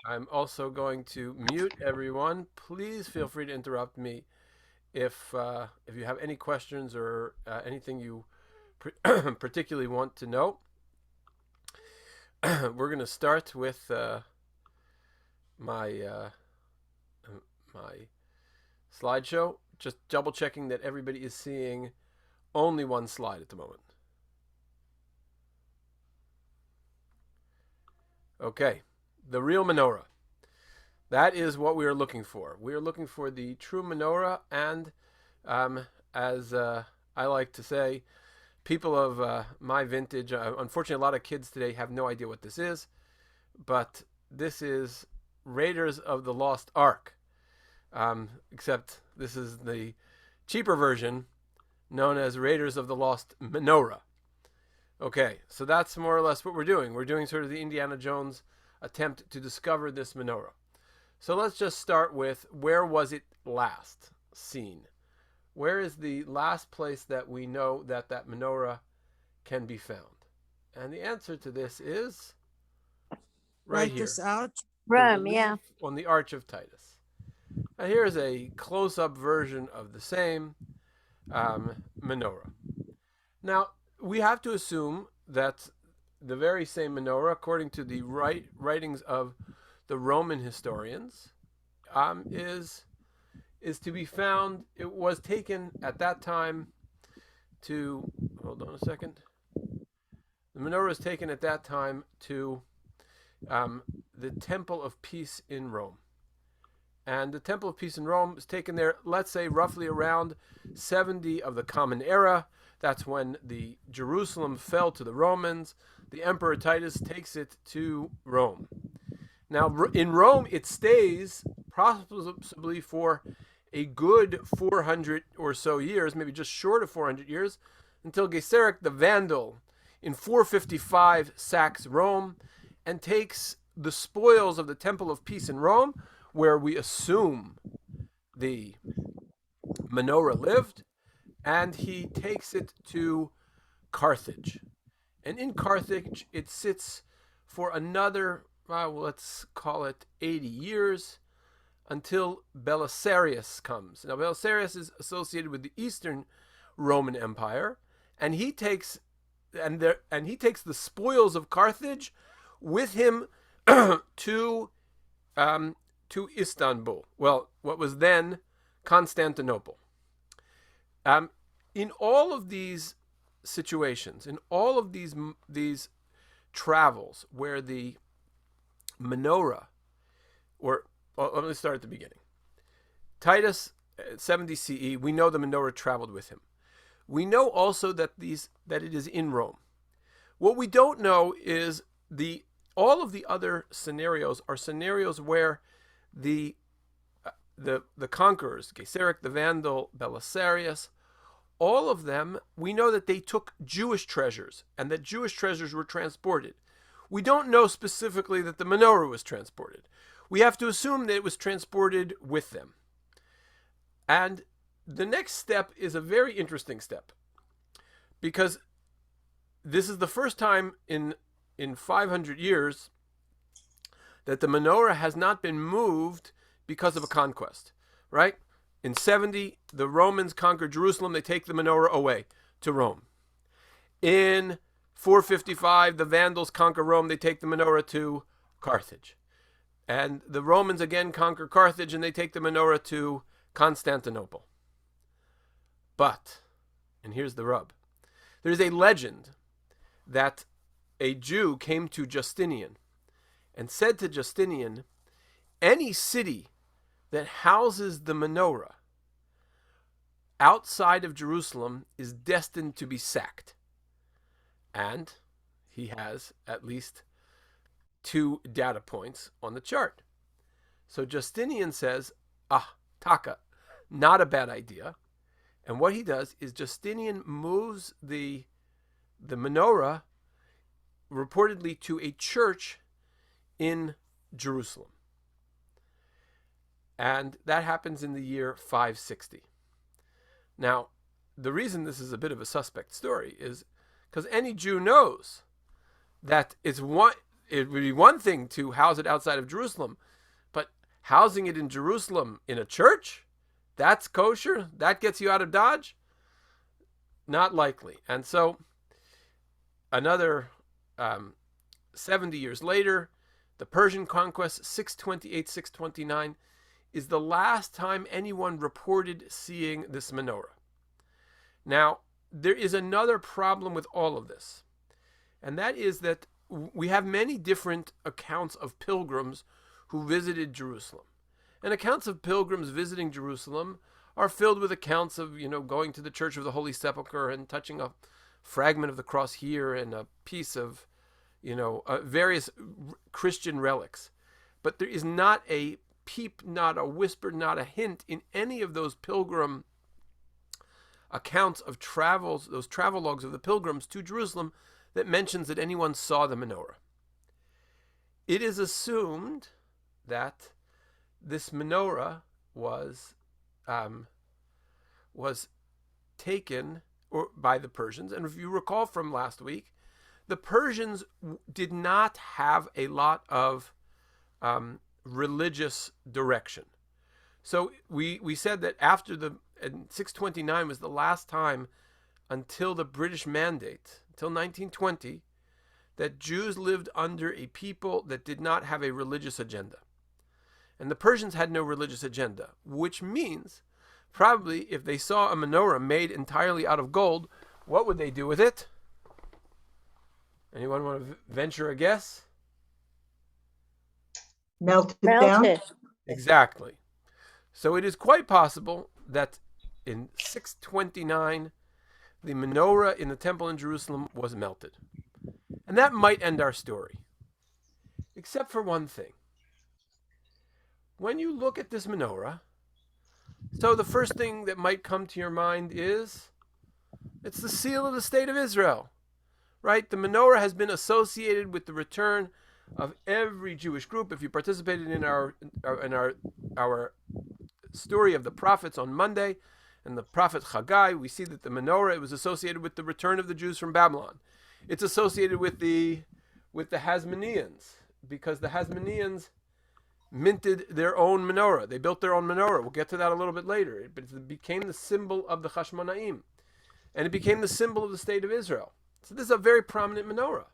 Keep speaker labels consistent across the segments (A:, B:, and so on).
A: I'm also going to mute everyone. Please feel free to interrupt me if you have any questions or anything you particularly want to know. We're going to start with my my slideshow. Just double checking that everybody is seeing only one slide at the moment. Okay, the real menorah. That is what we are looking for. We are looking for the true menorah, and as I like to say, people of my vintage, unfortunately, a lot of kids today have no idea what this is, but this is Raiders of the Lost Ark. Except this is the cheaper version known as Raiders of the Lost Menorah. Okay, so that's more or less what we're doing. We're doing sort of the Indiana Jones attempt to discover this menorah. So let's just start with, where was it last seen? Where is the last place that we know that that menorah can be found? And the answer to this is right
B: Write
A: here,
B: this out.
A: the
C: Rome, yeah.
A: relief on the Arch of Titus. Now here's a close-up version of the same menorah. Now we have to assume that the very same menorah, according to the writings of the Roman historians, is to be found. It was taken at that time to, hold on a second. The menorah was taken at that time to the Temple of Peace in Rome. And the Temple of Peace in Rome was taken there, let's say, roughly around 70 of the Common Era. That's when the Jerusalem fell to the Romans. The Emperor Titus takes it to Rome. Now, in Rome, it stays possibly for a good 400 or so years, maybe just short of 400 years, until Gaiseric the Vandal in 455 sacks Rome and takes the spoils of the Temple of Peace in Rome, where we assume the menorah lived, and he takes it to Carthage. And in Carthage, it sits for another, let's call it 80 years, until Belisarius comes. Now, Belisarius is associated with the Eastern Roman Empire, and he takes the spoils of Carthage with him to Istanbul. Well, what was then Constantinople. In all of these situations, in all of these travels where the menorah, or well, let me start at the beginning. Titus 70 CE, we know the menorah traveled with him. We know also that it is in Rome. What we don't know is all of the other scenarios are scenarios where the conquerors, Gaiseric the Vandal, Belisarius, all of them, we know that they took Jewish treasures and that Jewish treasures were transported. We don't know specifically that the menorah was transported. We have to assume that it was transported with them. And the next step is a very interesting step, because this is the first time in 500 years that the menorah has not been moved because of a conquest, right? In 70, the Romans conquer Jerusalem. They take the menorah away to Rome. In 455, the Vandals conquer Rome. They take the menorah to Carthage. And the Romans again conquer Carthage, and they take the menorah to Constantinople. But, and here's the rub, there's a legend that a Jew came to Justinian and said to Justinian, any city that houses the menorah outside of Jerusalem is destined to be sacked. And he has at least 2 data points on the chart. So Justinian says, Taka, not a bad idea. And what he does is Justinian moves the menorah reportedly to a church in Jerusalem. And that happens in the year 560. Now, the reason this is a bit of a suspect story is because any Jew knows that it would be one thing to house it outside of Jerusalem, but housing it in Jerusalem in a church, that's kosher? That gets you out of Dodge? Not likely. And so another 70 years later, the Persian conquest, 628, 629, is the last time anyone reported seeing this menorah. Now, there is another problem with all of this, and that is that we have many different accounts of pilgrims who visited Jerusalem. And accounts of pilgrims visiting Jerusalem are filled with accounts of, going to the Church of the Holy Sepulchre and touching a fragment of the cross here and a piece of, various Christian relics. But there is not a peep, not a whisper, not a hint in any of those pilgrim accounts of travels, those travelogues of the pilgrims to Jerusalem, that mentions that anyone saw the menorah. It is assumed that this menorah was taken by the Persians. And if you recall from last week, the Persians did not have a lot of religious direction. So we said that after 629 was the last time until the British Mandate, until 1920, that Jews lived under a people that did not have a religious agenda. And the Persians had no religious agenda, which means probably if they saw a menorah made entirely out of gold, what would they do with it? Anyone want to venture a guess?
B: Melt it down?
A: Exactly. So it is quite possible that in 629, the menorah in the temple in Jerusalem was melted. And that might end our story. Except for one thing. When you look at this menorah, so the first thing that might come to your mind is, it's the seal of the state of Israel, right? The menorah has been associated with the return of every Jewish group. If you participated in our story of the prophets on Monday, and the prophet Haggai, we see that the menorah, it was associated with the return of the Jews from Babylon. It's associated with the Hasmoneans, because the Hasmoneans minted their own menorah. They built their own menorah. We'll get to that a little bit later. But it became the symbol of the Hashmonaim. And it became the symbol of the state of Israel. So this is a very prominent menorah.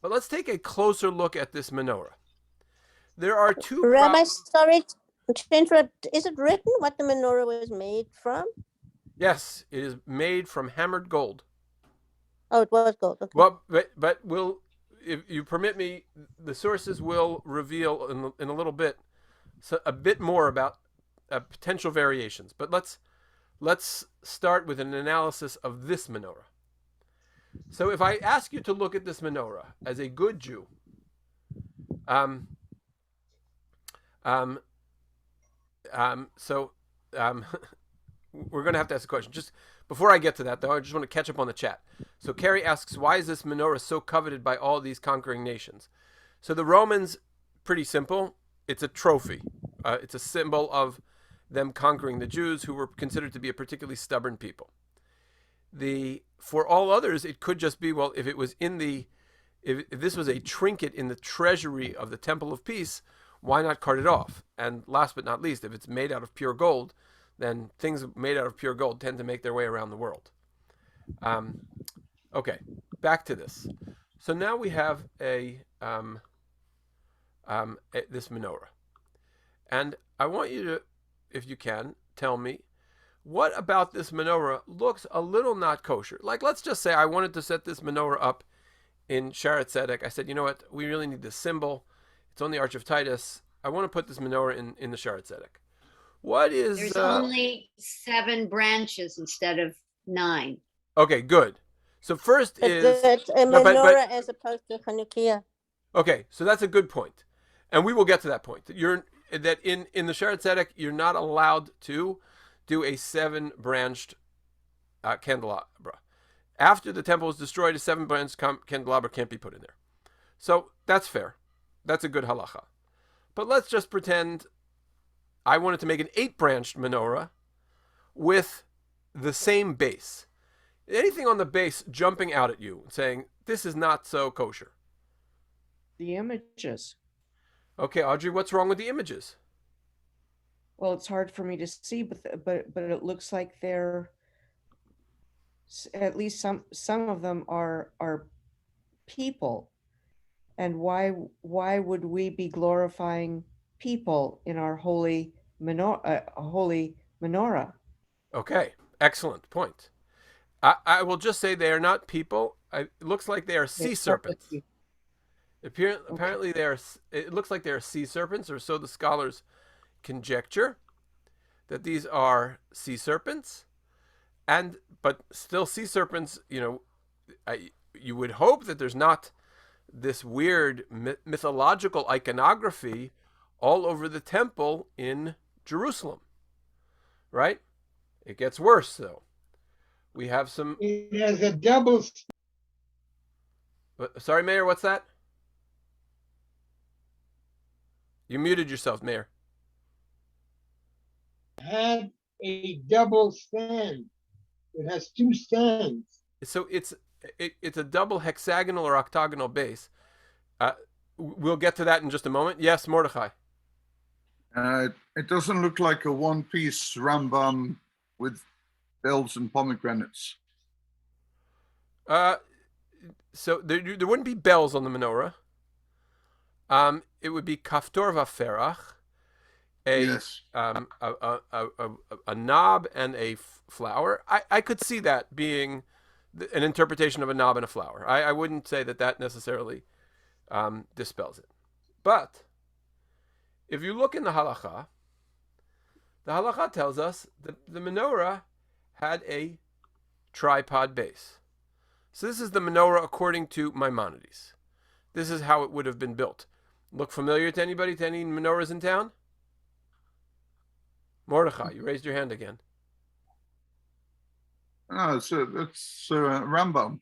A: But let's take a closer look at this menorah. There are two...
C: Rabbi, sorry to interrupt. Is it written what the menorah was made from?
A: Yes, it is made from hammered gold.
C: Oh, it was gold. Okay.
A: Well, but we'll... If you permit me, the sources will reveal in a little bit a bit more about potential variations. But let's start with an analysis of this menorah. So if I ask you to look at this menorah as a good Jew, we're going to have to ask a question. Just before I get to that, though, I just want to catch up on the chat. So Carrie asks, why is this menorah so coveted by all these conquering nations? So the Romans, pretty simple. It's a trophy. It's a symbol of them conquering the Jews, who were considered to be a particularly stubborn people. For all others, it could just be, well, if it was if this was a trinket in the treasury of the Temple of Peace, why not cart it off? And last but not least, if it's made out of pure gold, then things made out of pure gold tend to make their way around the world. Okay, back to this. So now we have this menorah. And I want you to, if you can, tell me, what about this menorah looks a little not kosher? Like, let's just say I wanted to set this menorah up in Sharet Tzedek. I said, you know what, we really need this symbol. It's on the Arch of Titus. I want to put this menorah in the Sharet Tzedek. What is...
D: There's only 7 branches instead of 9.
A: Okay, good. So first is...
C: a menorah as opposed to Hanukkah.
A: Okay, so that's a good point. And we will get to that point. That in the Sharet Tzedek, you're not allowed to do a 7-branched candelabra. After the temple was destroyed, a 7-branched candelabra can't be put in there. So that's fair. That's a good halacha. But let's just pretend I wanted to make an 8-branched menorah with the same base. Anything on the base jumping out at you and saying, this is not so kosher?
B: the images.
A: Okay, Audrey, what's wrong with the images?
B: Well, it's hard for me to see, but it looks like they're at least some of them are people. And why would we be glorifying people in our holy menorah?
A: Okay, excellent point. I will just say they are not people. It looks like they are sea serpents. Apparently, it looks like they are sea serpents, or so the scholars conjecture that these are sea serpents, but still sea serpents. You would hope that there's not this weird mythological iconography all over the temple in Jerusalem, right? It gets worse, though. We have some.
E: It has a double
A: Sorry, Mayor, what's that? You muted yourself, Mayor.
E: had a double stand. It has two stands.
A: So it's a double hexagonal or octagonal base. We'll get to that in just a moment. Yes, Mordechai.
F: It doesn't look like a one-piece Rambam with bells and pomegranates.
A: So there wouldn't be bells on the menorah. It would be kaftor vaferach,
F: Yes.
A: a knob and a flower. I could see that being an interpretation of a knob and a flower. I wouldn't say that necessarily dispels it. But if you look in the halacha tells us that the menorah had a tripod base. So this is the menorah according to Maimonides. This is how it would have been built. Look familiar to anybody? To any menorahs in town? Mordechai, you raised your hand again.
F: That's Rambam.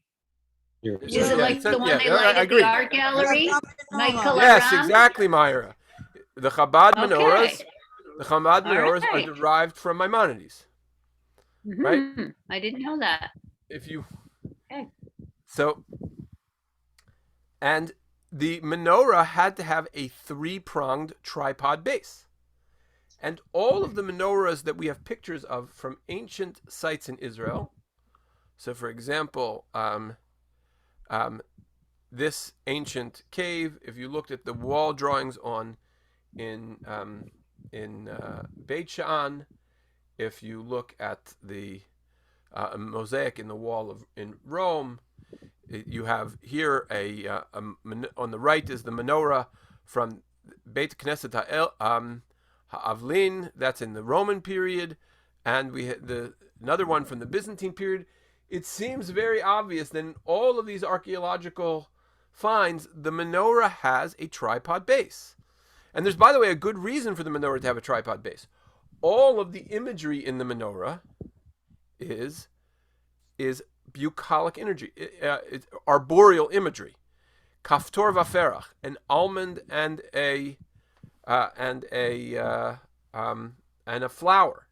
D: Is it like the one they
A: I
D: light at
A: agree.
D: the art gallery? Michael
A: Yes,
D: Aram?
A: exactly, Myra. The Chabad
D: Okay.
A: menorahs are
D: right.
A: derived from Maimonides. Right?
D: Mhm. I didn't know that.
A: If you
D: Okay.
A: So, and the menorah had to have a three-pronged tripod base. And all of the menorahs that we have pictures of from ancient sites in Israel, so for example, this ancient cave, if you looked at the wall drawings in Beit Sha'an, if you look at the mosaic in the wall in Rome, you have here on the right is the menorah from Beit Knesset Ha'avlin, that's in the Roman period, and we had another one from the Byzantine period. It seems very obvious that in all of these archaeological finds, the menorah has a tripod base. And there's, by the way, a good reason for the menorah to have a tripod base. All of the imagery in the menorah is bucolic imagery, it's arboreal imagery. Kaftor vaferach, an almond and a flower,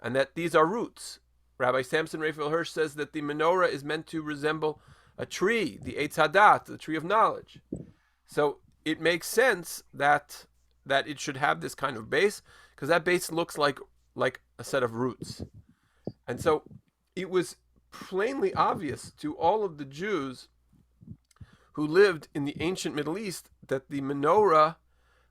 A: and that these are roots. Rabbi Samson Raphael Hirsch says that the menorah is meant to resemble a tree, the Eitz Hadat, the tree of knowledge. So it makes sense that it should have this kind of base, because that base looks like a set of roots. And so it was plainly obvious to all of the Jews who lived in the ancient Middle East that the menorah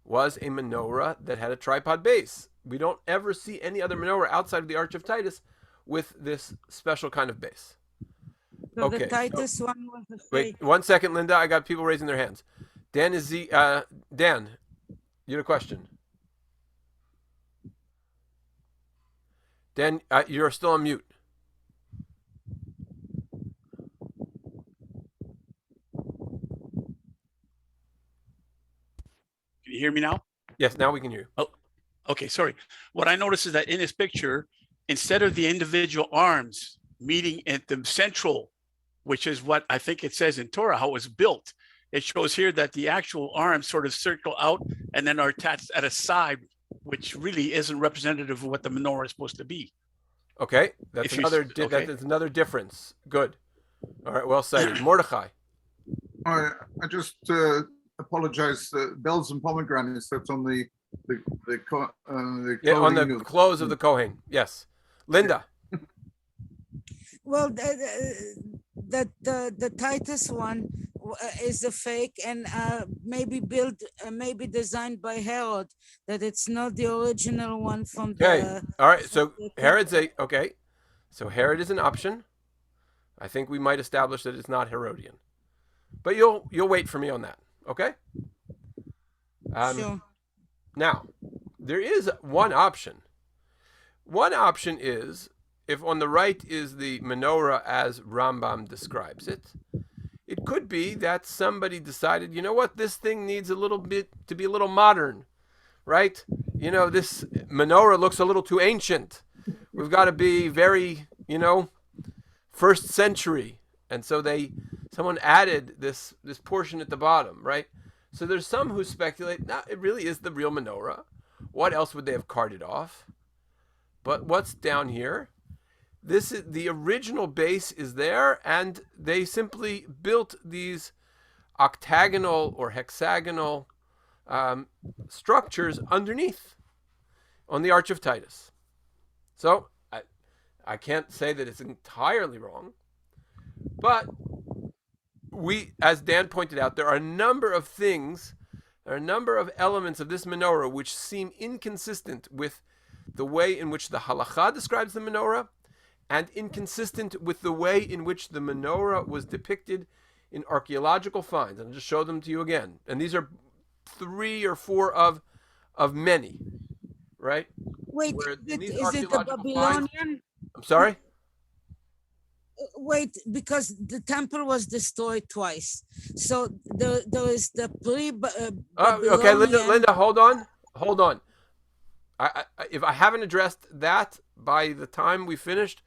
A: was a menorah that had a tripod base. We don't ever see any other menorah outside of the Arch of Titus with this special kind of base.
G: So
A: Okay,
G: the Titus one was a
A: Wait
G: fake.
A: 1 second, Linda. I got people raising their hands. Dan, Dan, you had a question. Dan, you're still on mute.
H: Can you hear me now?
A: Yes, now we can hear you.
H: Okay, sorry. What I noticed is that in this picture, instead of the individual arms meeting at the central, which is what I think it says in Torah, how it was built, it shows here that the actual arms sort of circle out and then are attached at a side, which really isn't representative of what the menorah is supposed to be.
A: Okay, that's
H: If you-
A: another
H: okay.
A: that's another difference. Good. All right, well cited. Mordechai.
F: I just apologize. The bells and pomegranates. That's on the
A: Yeah, on
F: clothing
A: the
F: of-
A: clothes of the Kohen. Yes. Linda.
G: Well, the Titus one is a fake and maybe maybe designed by Herod. That it's not the original one from
A: Okay.
G: the.
A: All right. So
G: from the
A: Herod's
G: temple.
A: okay. So Herod is an option. I think we might establish that it's not Herodian. But you'll wait for me on that. Okay?
G: Sure.
A: Now, there is one option. One option is if on the right is the menorah as Rambam describes it, it could be that somebody decided, you know what, this thing needs a little bit to be a little modern, right? You know, this menorah looks a little too ancient. We've got to be very, first century. And so someone added this portion at the bottom, right? So there's some who speculate, no, it really is the real menorah. What else would they have carted off? But what's down here? This is the original base is there, and they simply built these octagonal or hexagonal structures underneath on the Arch of Titus. So I can't say that it's entirely wrong, but as Dan pointed out, there are a number of things, there are a number of elements of this menorah which seem inconsistent with the way in which the halakha describes the menorah, and inconsistent with the way in which the menorah was depicted in archaeological finds. And I'll just show them to you again. And these are 3 or 4 of many, right?
G: Wait,
A: Where in these
G: is it the
A: archaeological
G: Babylonian?
A: finds- I'm sorry?
G: Wait, because the temple was destroyed twice. So there is the
A: Okay, Linda, hold on. If I haven't addressed that by the time we finished,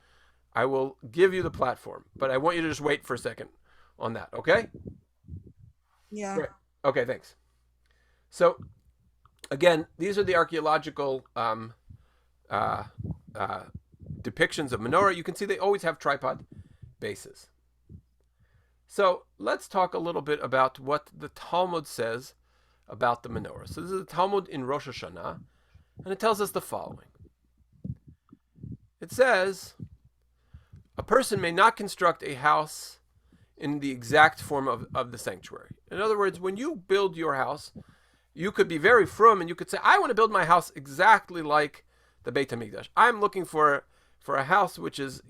A: I will give you the platform. But I want you to just wait for a second on that, okay?
G: Yeah.
A: Great. Okay, thanks. So, again, these are the archaeological depictions of menorah. You can see they always have tripod bases. So let's talk a little bit about what the Talmud says about the menorah. So this is the Talmud in Rosh Hashanah, and it tells us the following. It says, a person may not construct a house in the exact form of the sanctuary. In other words, when you build your house, you could be very frum and you could say, I want to build my house exactly like the Beit HaMikdash. I'm looking for a house which is,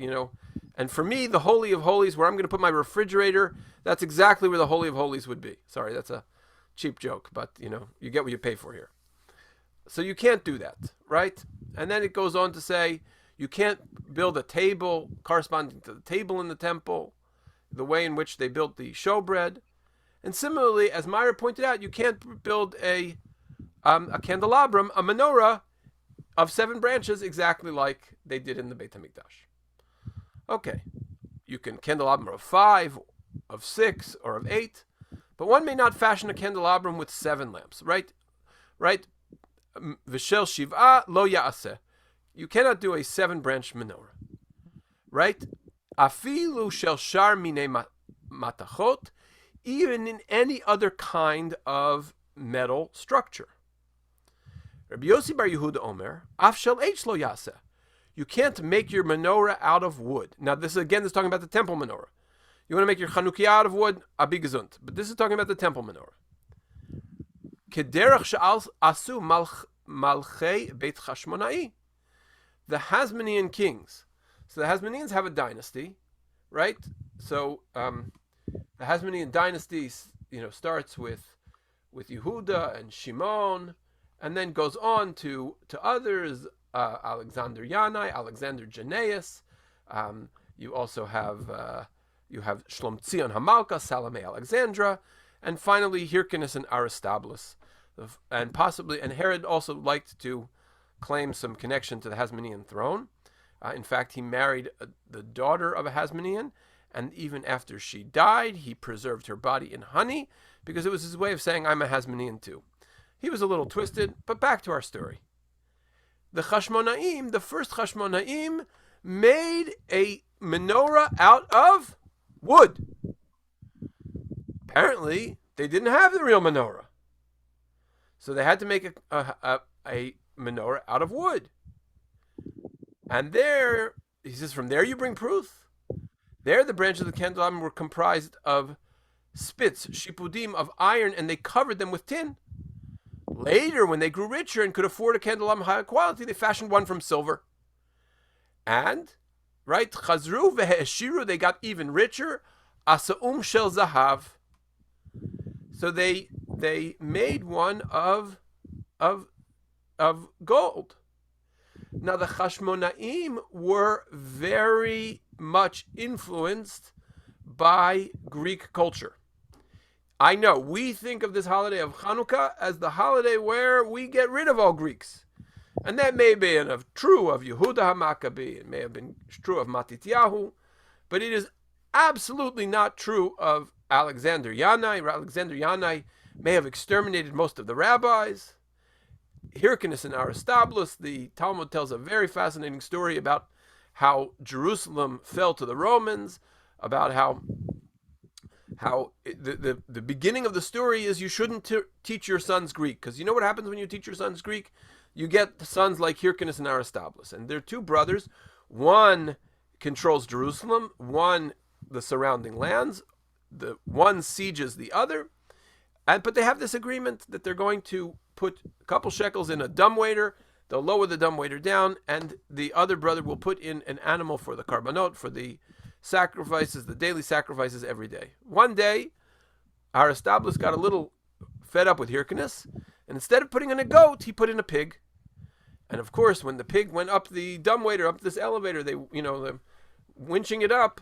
A: and for me, the Holy of Holies, where I'm going to put my refrigerator, that's exactly where the Holy of Holies would be. Sorry, that's a cheap joke, but, you get what you pay for here. So you can't do that, right? And then it goes on to say, you can't build a table corresponding to the table in the temple, the way in which they built the showbread. And similarly, as Myra pointed out, you can't build a candelabrum, a menorah of 7 branches, exactly like they did in the Beit HaMikdash. Okay, you can candelabrum of 5, of 6, or of 8, but one may not fashion a candelabrum with 7 lamps, right? V'shel shiv'a lo ya'aseh. You cannot do a 7-branch menorah, right? Afilu shel shar minei matachot, even in any other kind of metal structure. Rabbi Yossi bar Yehuda Omer, af shel eitz lo yaseh. You can't make your menorah out of wood. Now, this is talking about the temple menorah. You want to make your Chanukiah out of wood, abi gesund. But this is talking about the temple menorah. Kederach she'al asu malchei beit Chashmonai. The Hasmonean kings. So the Hasmoneans have a dynasty, right? So the Hasmonean dynasty, starts with Yehuda and Shimon, and then goes on to others, Alexander Yanai, Alexander Jannaeus. You also have Shlom Tzion Hamalka, Salome Alexandra, and finally Hyrcanus and Aristobulus, and Herod also liked to claim some connection to the Hasmonean throne. In fact, he married the daughter of a Hasmonean, and even after she died, he preserved her body in honey, because it was his way of saying, I'm a Hasmonean too. He was a little twisted, but back to our story. The Chashmonaim, the first Chashmonaim, made a menorah out of wood. Apparently, they didn't have the real menorah. So they had to make a menorah out of wood. And there, he says, from there you bring proof. There the branches of the candelabrum were comprised of spits, shipudim, of iron, and they covered them with tin. Later, when they grew richer and could afford a candelabrum higher quality, they fashioned one from silver. And, right, chazru ve'eshiru, they got even richer, asaum shel zahav. So they made one of gold. Now the Chashmonaim were very much influenced by Greek culture. I know we think of this holiday of Hanukkah as the holiday where we get rid of all Greeks. And that may be true of Yehuda HaMaccabee, it may have been true of Matityahu, but it is absolutely not true of Alexander Yanai. Alexander Yanai may have exterminated most of the rabbis. Hyrcanus and Aristobulus, the Talmud tells a very fascinating story about how Jerusalem fell to the Romans, about how the beginning of the story is you shouldn't teach your sons Greek, because you know what happens when you teach your sons Greek? You get sons like Hyrcanus and Aristobulus, and they're two brothers. One controls Jerusalem, one the surrounding lands. The one sieges the other, but they have this agreement that they're going to put a couple shekels in a dumbwaiter. They'll lower the dumbwaiter down, and the other brother will put in an animal for the karbanot, for the sacrifices, the daily sacrifices every day. One day, Aristobulus got a little fed up with Hyrcanus, and instead of putting in a goat, he put in a pig. And of course, when the pig went up the dumbwaiter, up this elevator, they're winching it up,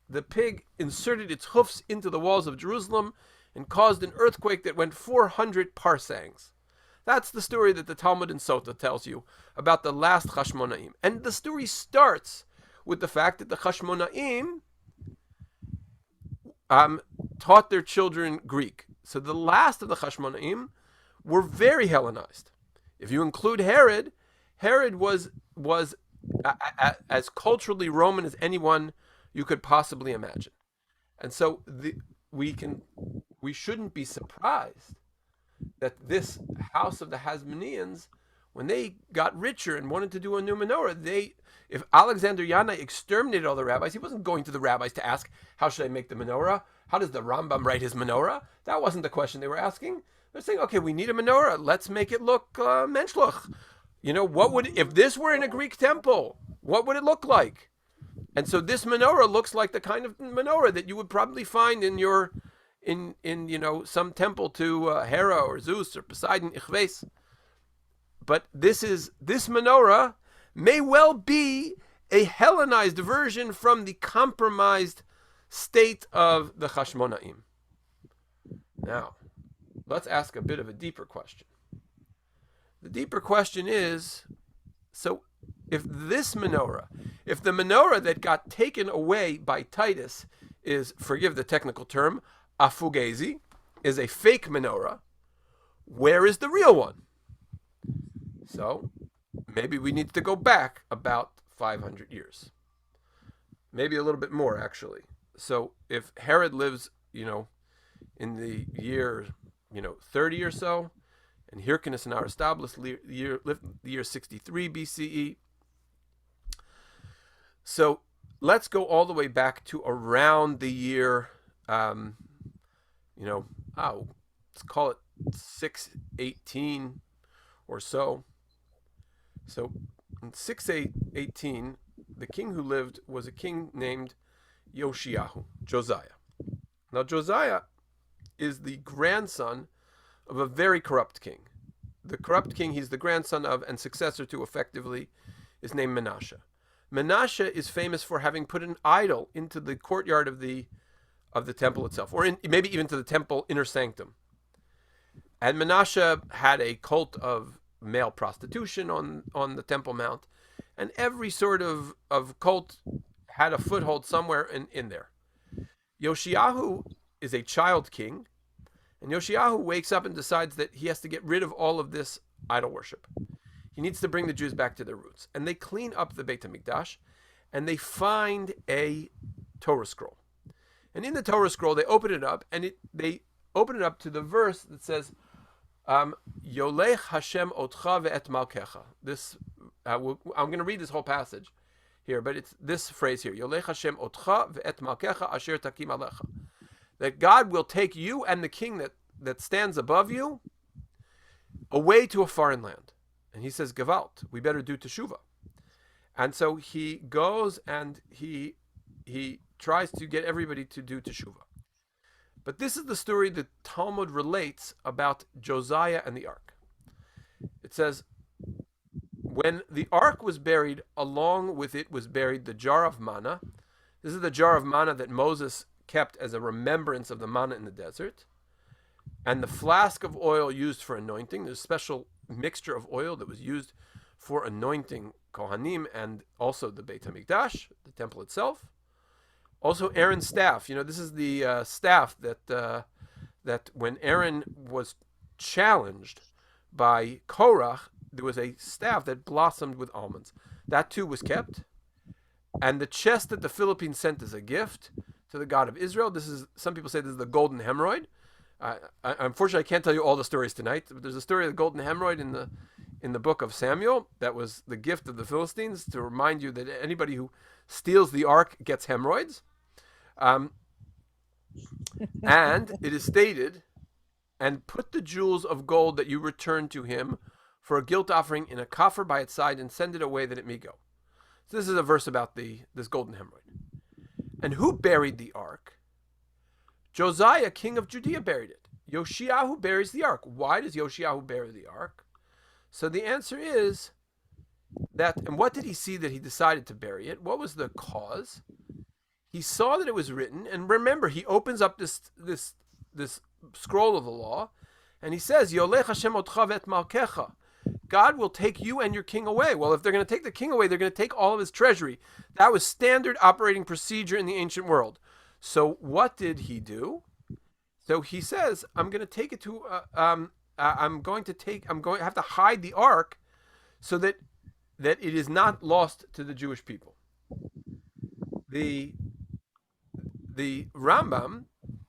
A: the pig inserted its hoofs into the walls of Jerusalem and caused an earthquake that went 400 parsangs. That's the story that the Talmud in Sota tells you about the last Chashmonaim. And the story starts with the fact that the Chashmonaim taught their children Greek. So the last of the Chashmonaim were very Hellenized. If you include Herod, Herod was as culturally Roman as anyone you could possibly imagine. And so we shouldn't be surprised that this house of the Hasmoneans, when they got richer and wanted to do a new menorah, if Alexander Yanai exterminated all the rabbis, he wasn't going to the rabbis to ask, how should I make the menorah? How does the Rambam write his menorah? That wasn't the question they were asking. They're saying, okay, we need a menorah. Let's make it look menschlich. If this were in a Greek temple, what would it look like? And so this menorah looks like the kind of menorah that you would probably find in some temple to Hera or Zeus or Poseidon, Ichves. But this menorah may well be a Hellenized version from the compromised state of the Chashmonaim. Now, let's ask a bit of a deeper question. The deeper question is, so if the menorah that got taken away by Titus is, forgive the technical term, a fugazi, is a fake menorah, where is the real one? So maybe we need to go back about 500 years. Maybe a little bit more, actually. So if Herod lives, in the year, 30 or so, and Hyrcanus and Aristobulus lived the year 63 BCE. So let's go all the way back to around the year, let's call it 618 or so. So in 618, the king who lived was a king named Josiah. Now Josiah is the grandson of a very corrupt king. The corrupt king he's the grandson of and successor to effectively is named Menashe. Menashe is famous for having put an idol into the courtyard of the temple itself, or maybe even to the temple inner sanctum. And Menashe had a cult of male prostitution on the Temple Mount, and every sort of cult had a foothold somewhere in there. Yoshiyahu is a child king, and Yoshiyahu wakes up and decides that he has to get rid of all of this idol worship. He needs to bring the Jews back to their roots. And they clean up the Beit HaMikdash, and they find a Torah scroll. And in the Torah scroll, they open it up, and they open it up to the verse that says, Yolech Hashem otcha ve'et malkecha. This, I'm going to read this whole passage here, but it's this phrase here, Yolech Hashem otcha ve'et malkecha asher takim alecha. That God will take you and the king that stands above you away to a foreign land. And he says, Gevalt, we better do teshuvah. And so he goes and he tries to get everybody to do teshuvah. But this is the story that Talmud relates about Josiah and the ark. It says, when the ark was buried, along with it was buried the jar of manna. This is the jar of manna that Moses kept as a remembrance of the manna in the desert. And the flask of oil used for anointing. There's a special mixture of oil that was used for anointing Kohanim and also the Beit HaMikdash, the temple itself. Also, Aaron's staff. This is the staff that when Aaron was challenged by Korach, there was a staff that blossomed with almonds. That too was kept. And the chest that the Philippines sent as a gift to the God of Israel. Some people say this is the golden hemorrhoid. Unfortunately, I can't tell you all the stories tonight. But there's a story of the golden hemorrhoid in the book of Samuel. That was the gift of the Philistines to remind you that anybody who steals the ark gets hemorrhoids. And it is stated, and put the jewels of gold that you return to him for a guilt offering in a coffer by its side and send it away that it may go. So this is a verse about this golden hemorrhoid. And who buried the ark? Josiah, king of Judea, buried it. Yoshiahu buries the ark. Why does Yoshiahu bury the ark? So the answer is that, and what did he see that he decided to bury it? What was the cause? He saw that it was written, and remember, he opens up this scroll of the law, and he says, Yolech Hashem otcha ve'et malkecha. God will take you and your king away. Well, if they're going to take the king away, they're going to take all of his treasury. That was standard operating procedure in the ancient world. So what did he do? So he says, I'm going to take it to, I'm going to have to hide the ark so that it is not lost to the Jewish people. The Rambam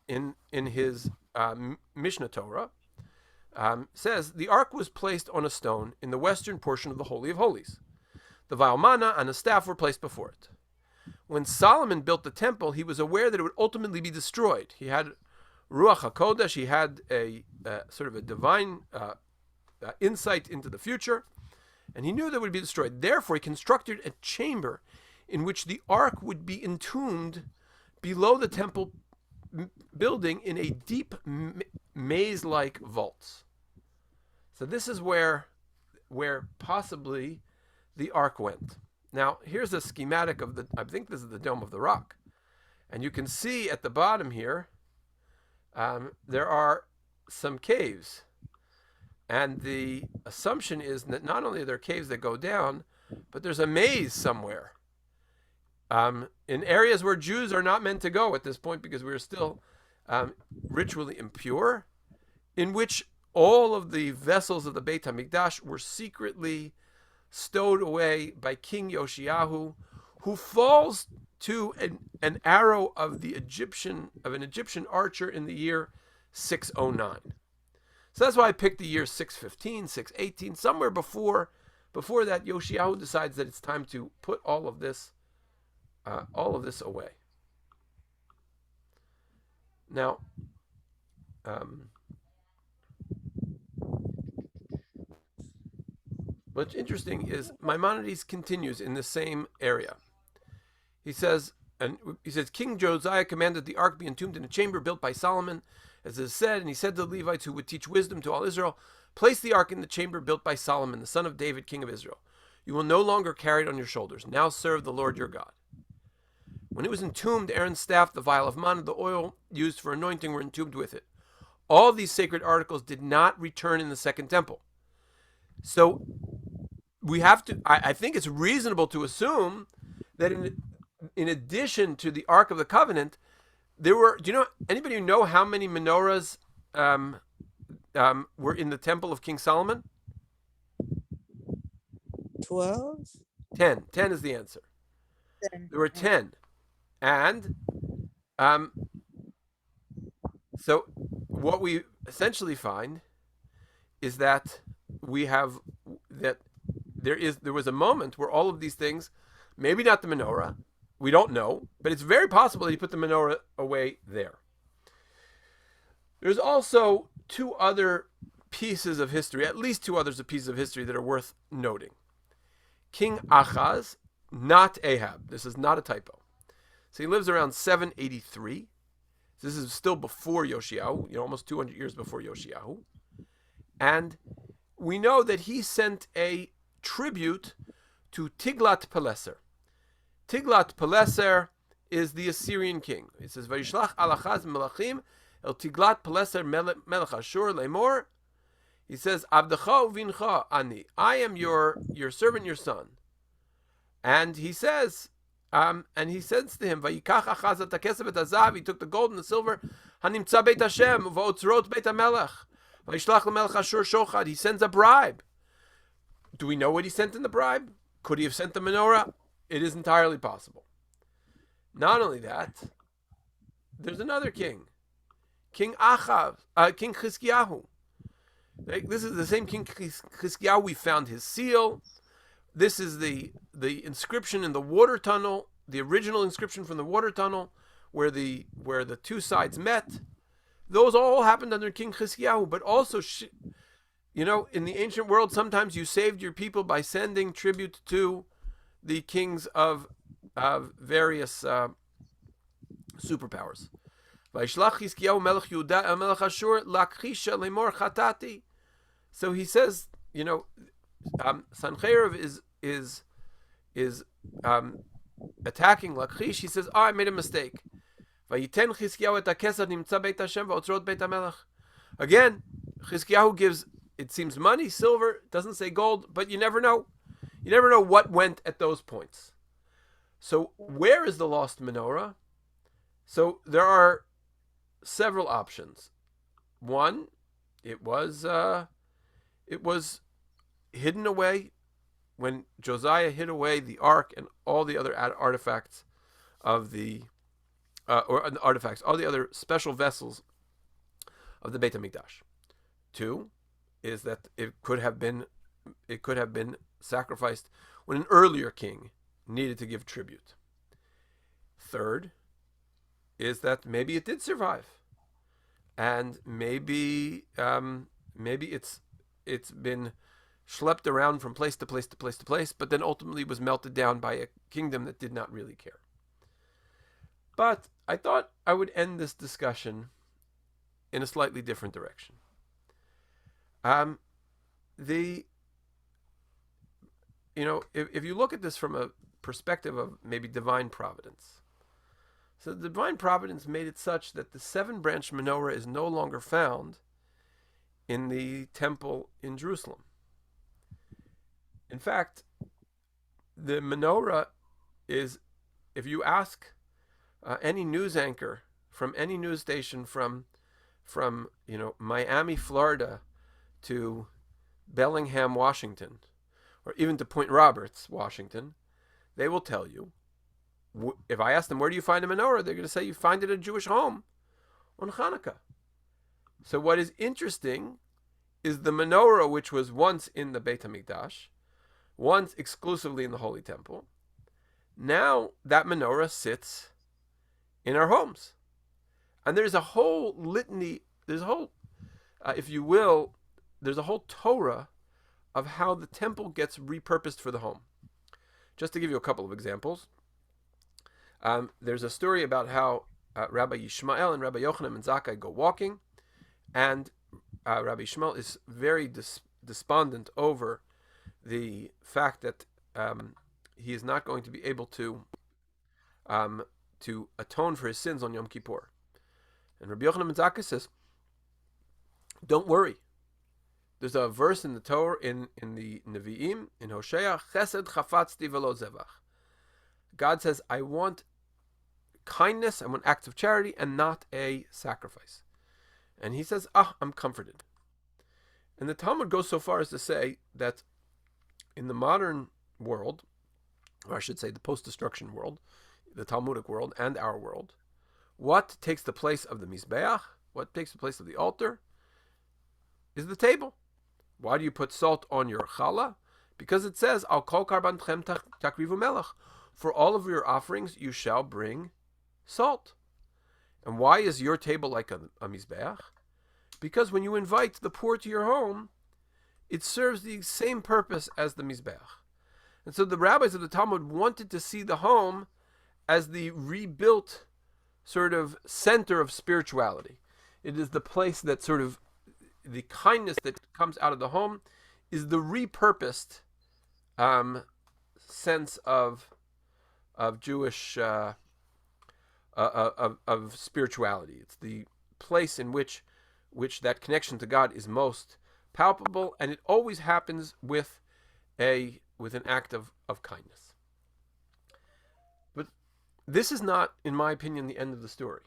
A: in his Mishnah Torah says the ark was placed on a stone in the western portion of the Holy of Holies. The vial manna and the staff were placed before it. When Solomon built the temple, he was aware that it would ultimately be destroyed. He had Ruach HaKodesh, he had a sort of a divine insight into the future, and he knew that it would be destroyed. Therefore, he constructed a chamber in which the ark would be entombed below the temple building in a deep maze-like vault. So this is where possibly the ark went. Now, here's a schematic of I think this is the Dome of the Rock. And you can see at the bottom here, there are some caves. And the assumption is that not only are there caves that go down, but there's a maze somewhere. In areas where Jews are not meant to go at this point because we're still ritually impure, in which all of the vessels of the Beit HaMikdash were secretly stowed away by King Yoshiahu, who falls to an arrow of an Egyptian archer in the year 609. So that's why I picked the year 615, 618, somewhere before that. Yoshiahu decides that it's time to put all of this away. Now, what's interesting is Maimonides continues in the same area. He says, King Josiah commanded the ark be entombed in a chamber built by Solomon, as is said, and he said to the Levites who would teach wisdom to all Israel, place the ark in the chamber built by Solomon, the son of David, king of Israel. You will no longer carry it on your shoulders. Now serve the Lord your God. When it was entombed, Aaron's staff, the vial of manna, the oil used for anointing were entombed with it. All these sacred articles did not return in the second temple. So we have to, I think it's reasonable to assume that in addition to the Ark of the Covenant, there were, anybody know how many menorahs were in the temple of King Solomon?
G: 12?
A: 10. 10 is the answer. There were 10. And so what we essentially find is that there was a moment where all of these things, maybe not the menorah, we don't know, but it's very possible that he put the menorah away there. There's also two other pieces of history, at least two others of pieces of history that are worth noting. King Achaz, not Ahab. This is not a typo. So he lives around 783. This is still before Yoshiyahu, almost 200 years before Yoshiyahu. And we know that he sent a tribute to Tiglat-Pileser. Tiglat-Pileser is the Assyrian king. It says, Vayishlach al Achaz melachim el Tiglat-Pileser melech Ashur lemor. He says, Avdecha uvincha ani. I am your servant, your son. And he says to him, Vayikach Achaz et hakesef et hazav. He took the gold and the silver. Hanimtza beit Hashem v'otzrot beit hamelech. Vayishlach lemelech Ashur shochad. He sends a bribe. Do we know what he sent in the bribe? Could he have sent the menorah? It is entirely possible. Not only that, there's another king, King Chizkiyahu. This is the same King Chizkiyahu. We found his seal. This is the inscription in the water tunnel, the original inscription from the water tunnel, where the two sides met. Those all happened under King Chizkiyahu. But also, in the ancient world, sometimes you saved your people by sending tribute to the kings of various superpowers. So he says, Sancherib is attacking Lachish. He says, I made a mistake. Again, Chizkiyahu gives, it seems, money, silver, doesn't say gold, but you never know. You never know what went at those points. So where is the lost menorah? So there are several options. One, it was hidden away when Josiah hid away the ark and all the other artifacts of all the other special vessels of the Beit HaMikdash. Two is that it could have been sacrificed when an earlier king needed to give tribute. Third is that maybe it did survive, and maybe it's been schlepped around from place to place to place to place, but then ultimately was melted down by a kingdom that did not really care. But I thought I would end this discussion in a slightly different direction. If you look at this from a perspective of maybe divine providence, so the divine providence made it such that the 7-branch menorah is no longer found in the temple in Jerusalem. In fact, the menorah is, if you ask any news anchor from any news station from Miami, Florida to Bellingham, Washington, or even to Point Roberts, Washington, they will tell you, if I ask them, where do you find a menorah? They're going to say, you find it in a Jewish home on Hanukkah. So what is interesting is the menorah, which was once in the Beit HaMikdash, once exclusively in the Holy Temple, now that menorah sits in our homes. And there's a whole litany, there's a whole, if you will, there's a whole Torah of how the temple gets repurposed for the home. Just to give you a couple of examples, there's a story about how Rabbi Yishmael and Rabbi Yochanan and Zakkai go walking, and Rabbi Yishmael is very despondent over the fact that he is not going to be able to atone for his sins on Yom Kippur. And Rabbi Yochanan ben Zakkai says, don't worry. There's a verse in the Torah, in the Nevi'im, in Hosea, Chesed chafatzti velo zevach. God says, I want kindness, I want acts of charity, and not a sacrifice. And he says, I'm comforted. And the Talmud goes so far as to say that in the modern world, or I should say the post-destruction world, the Talmudic world and our world, what takes the place of the Mizbeach? what takes the place of the altar, is the table. Why do you put salt on your challah? Because it says, Al kol karbanchem takrivu melech. For all of your offerings you shall bring salt. And why is your table like a mizbeach? Because when you invite the poor to your home, it serves the same purpose as the mizbeach. And so the rabbis of the Talmud wanted to see the home as the rebuilt sort of center of spirituality. It is the place that sort of, the kindness that comes out of the home is the repurposed sense of Jewish of spirituality. It's the place in which that connection to God is most palpable, and it always happens with an act of kindness. But this is not, in my opinion, the end of the story,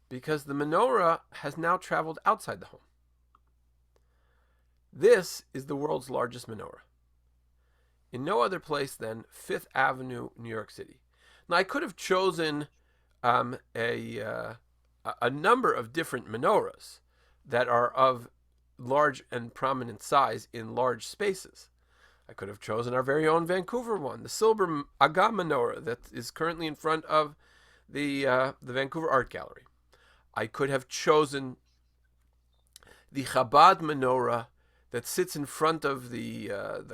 A: because the menorah has now traveled outside the home. This is the world's largest menorah. In no other place than Fifth Avenue, New York City. Now, I could have chosen a number of different menorahs that are of large and prominent size in large spaces. I could have chosen our very own Vancouver one, the Silver Aga Menorah that is currently in front of the Vancouver Art Gallery. I could have chosen the Chabad Menorah that sits in front of the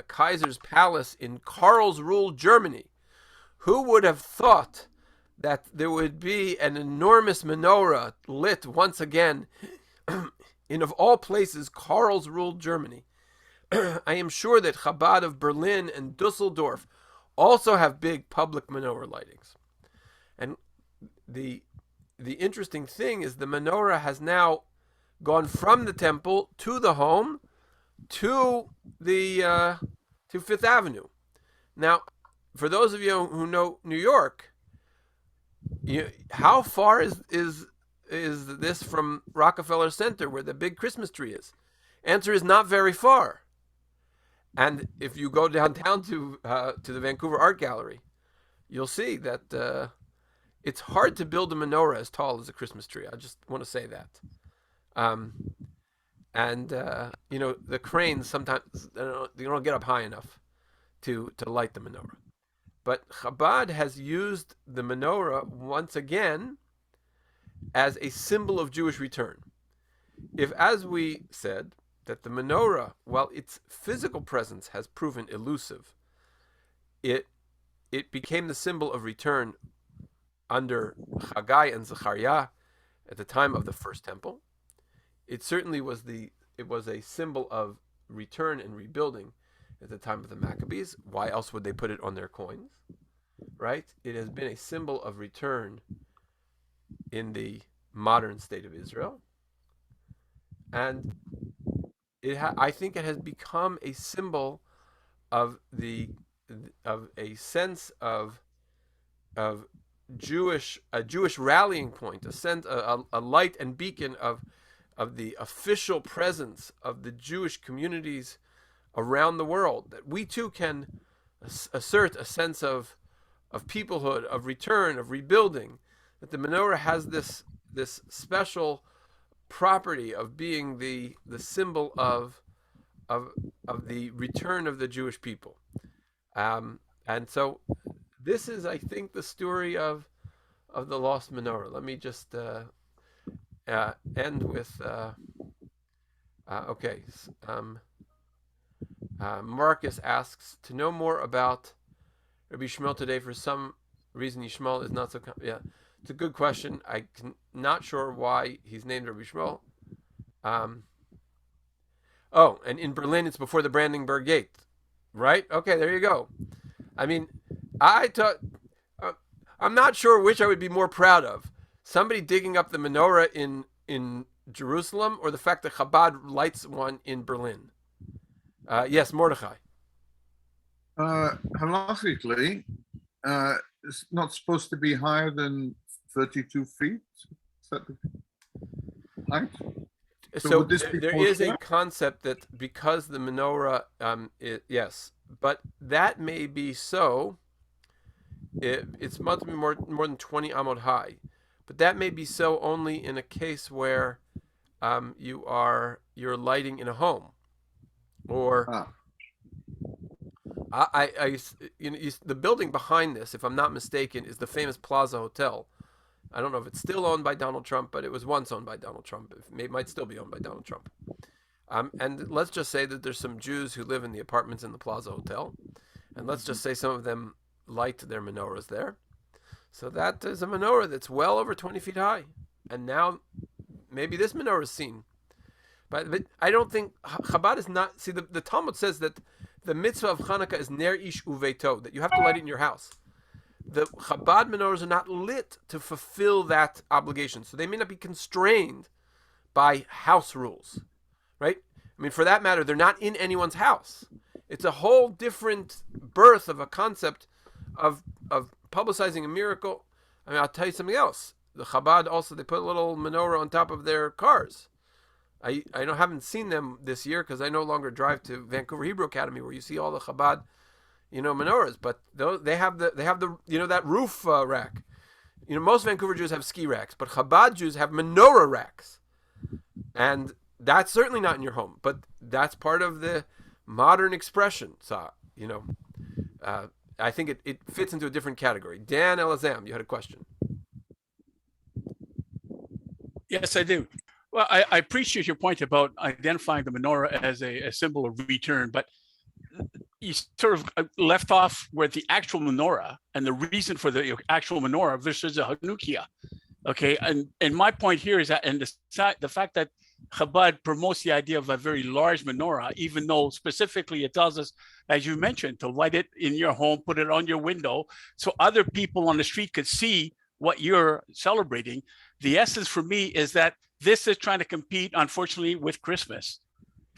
A: Kaiser's Palace in Karlsruhe, Germany. Who would have thought that there would be an enormous menorah lit once again in, of all places, Karlsruhe, Germany? I am sure that Chabad of Berlin and Dusseldorf also have big public menorah lightings. And the interesting thing is the menorah has now gone from the temple to the home to Fifth Avenue. Now, for those of you who know New York, how far is this from Rockefeller Center, where the big Christmas tree is? Answer is not very far. And if you go downtown to the Vancouver Art Gallery, you'll see that it's hard to build a menorah as tall as a Christmas tree. I just want to say that. The cranes sometimes they don't get up high enough to light the menorah. But Chabad has used the menorah once again as a symbol of Jewish return. If, as we said, that the menorah, while its physical presence has proven elusive, it became the symbol of return under Haggai and Zechariah at the time of the first temple. It certainly was a symbol of return and rebuilding at the time of the Maccabees. Why else would they put it on their coins? Right? It has been a symbol of return in the modern state of Israel. And I think it has become a symbol of a sense of a Jewish rallying point, a light and beacon of the official presence of the Jewish communities around the world, that we too can assert a sense of peoplehood, of return, of rebuilding, that the menorah has this special property of being the symbol of the return of the Jewish people. And so this is, I think, the story of the Lost Menorah. Let me just end with Marcus asks to know more about Rabbi Shmuel today. For some reason, Yishmael is not so. Yeah, it's a good question. I'm not sure why he's named Rabbi Shmuel. And in Berlin, it's before the Brandenburg Gate, right? Okay, there you go. I mean, I'm not sure which I would be more proud of: somebody digging up the menorah in Jerusalem, or the fact that Chabad lights one in Berlin. Yes, Mordechai.
F: Halachically, it's not supposed to be higher than 32 feet. Is that the height?
A: So
F: would this be
A: there is a concept that because the menorah, yes, but that may be so. It's meant to be more than 20 amot high, but that may be so only in a case where you're lighting in a home, or
F: Ah,
A: the building behind this, if I'm not mistaken, is the famous Plaza Hotel. I don't know if it's still owned by Donald Trump, but it was once owned by Donald Trump. It might still be owned by Donald Trump. And let's just say that there's some Jews who live in the apartments in the Plaza Hotel, and let's just say some of them light their menorahs there. So that is a menorah that's well over 20 feet high, and now maybe this menorah is seen. But I don't think Chabad is not. See, the Talmud says that the mitzvah of Hanukkah is ner ish uveito, that you have to light it in your house. The Chabad menorahs are not lit to fulfill that obligation, so they may not be constrained by house rules, right? I mean, for that matter, they're not in anyone's house. It's a whole different birth of a concept of publicizing a miracle. I mean, I'll tell you something else. The Chabad also, they put a little menorah on top of their cars. I haven't seen them this year because I no longer drive to Vancouver Hebrew Academy where you see all the Chabad, menorahs. But they have the that roof rack. Most Vancouver Jews have ski racks, but Chabad Jews have menorah racks, and that's certainly not in your home. But that's part of the modern expression. So I think it fits into a different category. Dan Elazam, you had a question.
H: Yes, I do. Well, I appreciate your point about identifying the menorah as a symbol of return, but you sort of left off where the actual menorah and the reason for the actual menorah versus a Hanukkah. Okay, and my point here is that, and the fact that Chabad promotes the idea of a very large menorah, even though specifically it tells us, as you mentioned, to light it in your home, put it on your window, so other people on the street could see what you're celebrating. The essence for me is that this is trying to compete, unfortunately, with Christmas.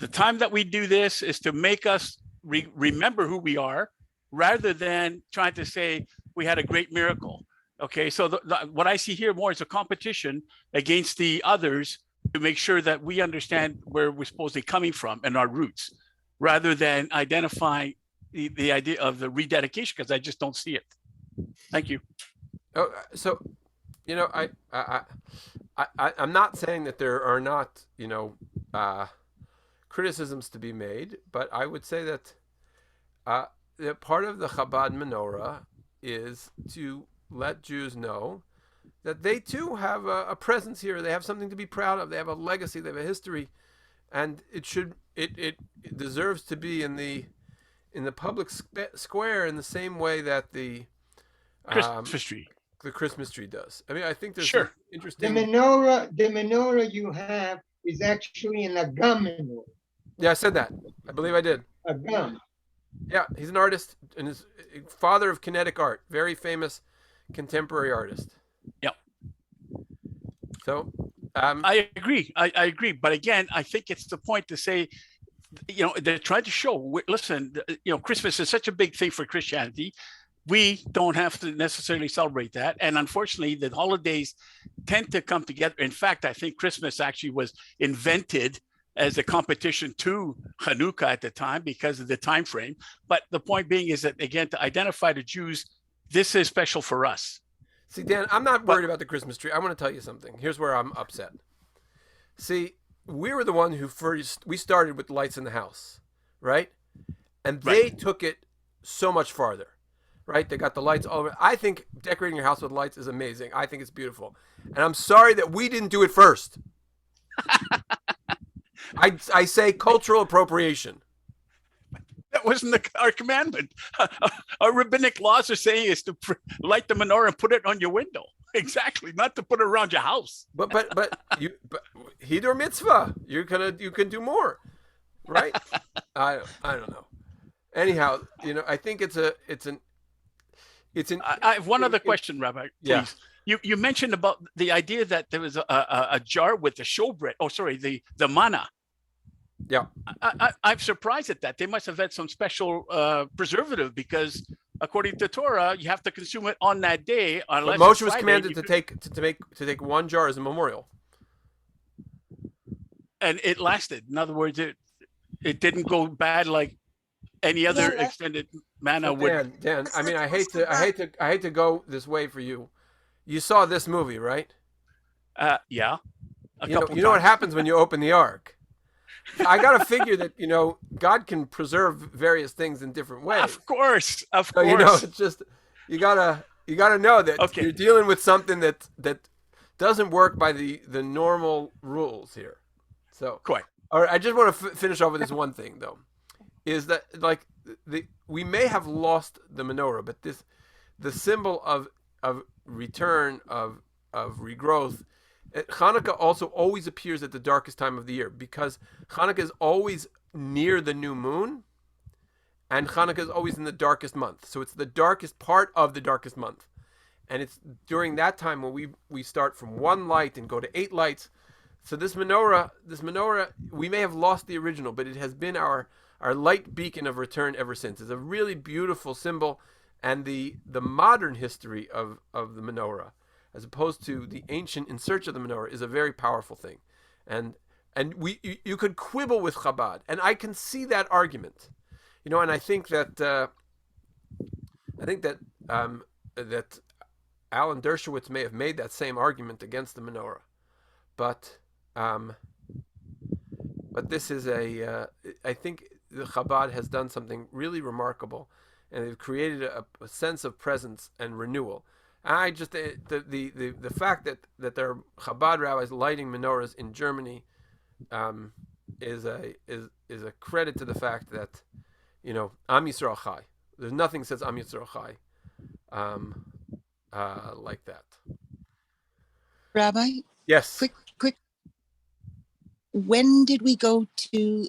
H: The time that we do this is to make us remember who we are, rather than trying to say we had a great miracle. Okay, so what I see here more is a competition against the others to make sure that we understand where we're supposedly coming from and our roots, rather than identifying the idea of the rededication, because I just don't see it. Thank you.
A: Oh, so, I'm not saying that there are not, criticisms to be made, but I would say that that part of the Chabad menorah is to let Jews know that they too have a presence here. They have something to be proud of. They have a legacy. They have a history, and it deserves to be in the public square in the same way that the
H: Christmas tree.
A: The Christmas tree does. I mean, I think there's
H: Sure.
E: The
A: interesting.
E: menorah you have is actually an agam menorah.
A: Yeah, I said that. I believe I did.
E: Agam.
A: Yeah, he's an artist and is father of kinetic art, very famous contemporary artist.
H: Yep.
A: So,
H: I agree. I agree. But again, I think it's the point to say, they're trying to show, listen, Christmas is such a big thing for Christianity. We don't have to necessarily celebrate that. And unfortunately, the holidays tend to come together. In fact, I think Christmas actually was invented as a competition to Hanukkah at the time because of the time frame. But the point being is that, again, to identify the Jews, this is special for us.
A: See, Dan, I'm not worried about the Christmas tree. I want to tell you something. Here's where I'm upset. See, we were the one who we started with lights in the house, right? And they took it so much farther. Right? They got the lights all over. I think decorating your house with lights is amazing. I think it's beautiful. And I'm sorry that we didn't do it first. I say cultural appropriation.
H: That wasn't our commandment. Our rabbinic laws are saying is to light the menorah and put it on your window. Exactly, not to put it around your house.
A: But hidur mitzvah. You can do more, right? I don't know. Anyhow, I think it's an.
H: I have one other question, Rabbi. Please.
A: Yeah.
H: You mentioned about the idea that there was a jar with the showbread. Oh, sorry, the manna.
A: Yeah.
H: I'm surprised at that. They must have had some special preservative because, according to Torah, you have to consume it on that day. Unless
A: Moshe was commanded to take one jar as a memorial,
H: and it lasted. In other words, it didn't go bad like any other extended manna
A: Dan, I mean, I hate to go this way for you. You saw this movie, right?
H: Yeah, a
A: You know,
H: couple
A: you know what
H: times.
A: happens when you open the ark. I gotta figure that God can preserve various things in different ways.
H: Of course, of
A: So
H: course.
A: it's just you gotta know that
H: Okay.
A: you're dealing with something that doesn't work by the normal rules here. So,
H: Quite.
A: all right, I just want to finish off with this one thing though, is that like we may have lost the menorah, but the symbol of return of regrowth. Hanukkah also always appears at the darkest time of the year because Hanukkah is always near the new moon, and Hanukkah is always in the darkest month. So it's the darkest part of the darkest month, and it's during that time when we start from one light and go to 8 lights. So this menorah, we may have lost the original, but it has been our light beacon of return ever since. It's a really beautiful symbol, and the modern history of the menorah, as opposed to the ancient In Search of the Menorah, is a very powerful thing. And you could quibble with Chabad, and I can see that argument, and I think that that Alan Dershowitz may have made that same argument against the menorah, but this is I think the Chabad has done something really remarkable, and they've created a sense of presence and renewal. I just the fact that there are Chabad rabbis lighting menorahs in Germany is a credit to the fact that Am Yisrael Chai. There's nothing that says Am Yisrael Chai like that.
I: Rabbi,
A: Yes.
I: quick. When did we go to